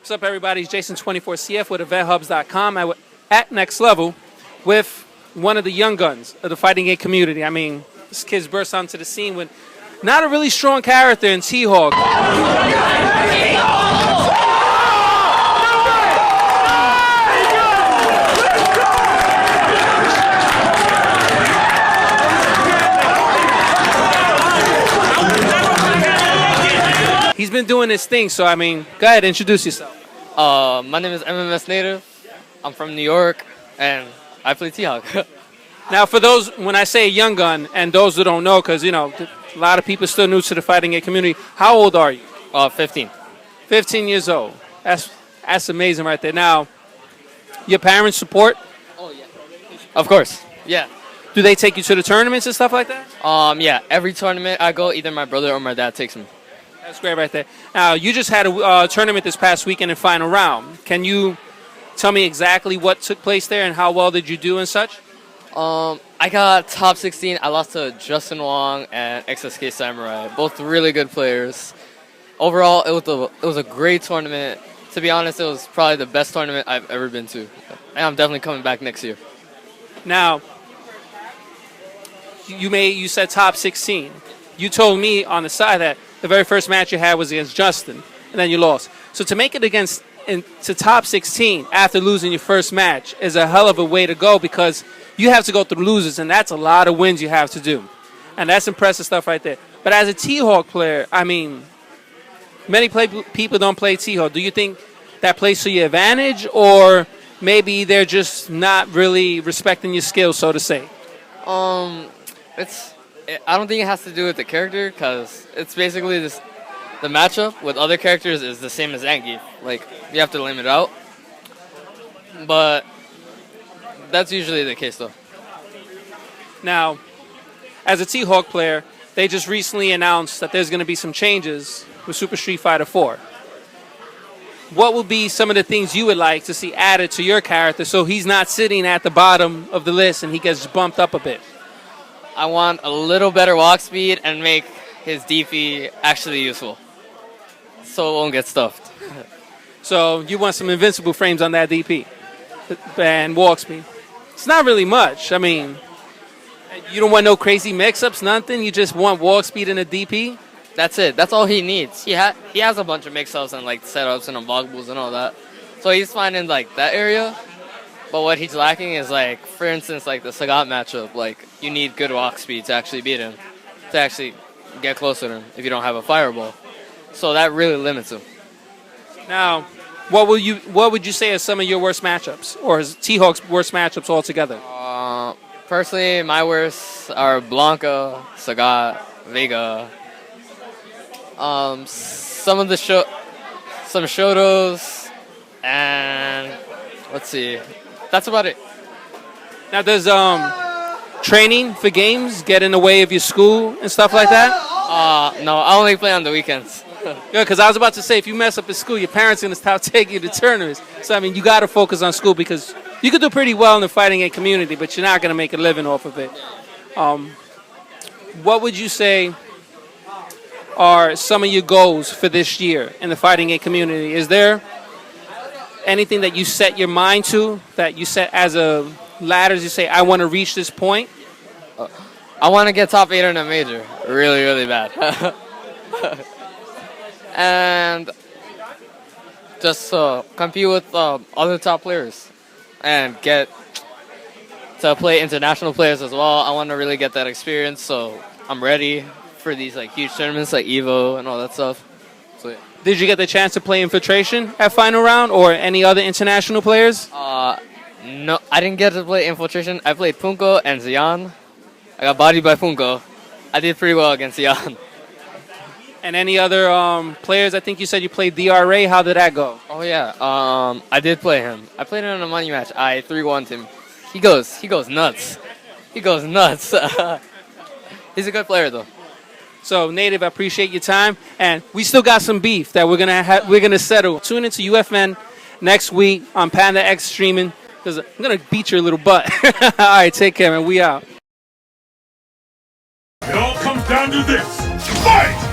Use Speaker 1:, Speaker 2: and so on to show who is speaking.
Speaker 1: What's up, everybody? It's Jason24CF with Eventhubs.com at Next Level with one of the young guns of the fighting game community. I mean, this kid's burst onto the scene with not a really strong character in T-Hawk. He's been doing his thing, so I mean, go ahead, introduce yourself.
Speaker 2: My name is MMS Native. I'm from New York, and I play T-Hawk.
Speaker 1: Now, for those, when I say young gun, and those who don't know, because, you know, a lot of people are still new to the fighting game community, how old are you?
Speaker 2: 15.
Speaker 1: 15 years old. That's amazing right there. Now, your parents support?
Speaker 2: Oh, yeah. Of course. Yeah.
Speaker 1: Do they take you to the tournaments and stuff like that?
Speaker 2: Yeah. Every tournament I go, either my brother or my dad takes me.
Speaker 1: That's great right there. Now, you just had a tournament this past weekend in final round. Can you tell me exactly what took place there and how well did you do and such?
Speaker 2: I got top 16. I lost to Justin Wong and XSK Samurai. Both really good players. Overall, it was a great tournament. To be honest, it was probably the best tournament I've ever been to. And I'm definitely coming back next year.
Speaker 1: Now, you said top 16. You told me on the side that the very first match you had was against Justin, and then you lost. So to make it to top 16 after losing your first match is a hell of a way to go, because you have to go through losers, and that's a lot of wins you have to do. And that's impressive stuff right there. But as a T-Hawk player, I mean, many people don't play T-Hawk. Do you think that plays to your advantage, or maybe they're just not really respecting your skills, so to say?
Speaker 2: I don't think it has to do with the character, because it's basically the matchup with other characters is the same as Anki. Like, you have to limit it out. But that's usually the case, though.
Speaker 1: Now, as a T-Hawk player, they just recently announced that there's going to be some changes with Super Street Fighter 4. What would be some of the things you would like to see added to your character so he's not sitting at the bottom of the list and he gets bumped up a bit?
Speaker 2: I want a little better walk speed and make his DP actually useful, so it won't get stuffed.
Speaker 1: So you want some invincible frames on that DP and walk speed. It's not really much. I mean, you don't want no crazy mix-ups, nothing. You just want walk speed and a DP.
Speaker 2: That's it. That's all he needs. He has a bunch of mix-ups and like setups and unblockables and all that, so he's fine in like that area. But what he's lacking is, like, for instance, like the Sagat matchup. Like, you need good walk speed to actually beat him, to actually get closer to him if you don't have a fireball. So that really limits him.
Speaker 1: Now, what would you say are some of your worst matchups, or is T-Hawk's worst matchups altogether?
Speaker 2: Personally, my worst are Blanca, Sagat, Vega. Some Shotos, and let's see. That's about it. Now, does
Speaker 1: training for games get in the way of your school and stuff like that?
Speaker 2: No, I only play on the weekends.
Speaker 1: Good, because I was about to say, if you mess up at school, your parents are going to stop taking you to tournaments. So, I mean, you got to focus on school, because you could do pretty well in the fighting game community, but you're not going to make a living off of it. What would you say are some of your goals for this year in the fighting game community? Is there anything that you set your mind to, that you set as a ladders, you say, I want to reach this point?
Speaker 2: I want to get top 8 in a major. Really, really bad. And just compete with other top players and get to play international players as well. I want to really get that experience, so I'm ready for these like huge tournaments like Evo and all that stuff. So, yeah.
Speaker 1: Did you get the chance to play Infiltration at final round or any other international players?
Speaker 2: No, I didn't get to play Infiltration. I played Punko and Xian. I got bodied by Punko. I did pretty well against Xian.
Speaker 1: And any other players? I think you said you played DRA. How did that go?
Speaker 2: Oh yeah, I did play him. I played him in a money match. I 3-1'd him. He goes nuts. He goes nuts. He's a good player though.
Speaker 1: So, Native, I appreciate your time, and we still got some beef that we're gonna settle. Tune into UFN next week on Panda X streaming, because I'm gonna beat your little butt. All right, take care, man. We out.
Speaker 3: It all comes down to this: fight!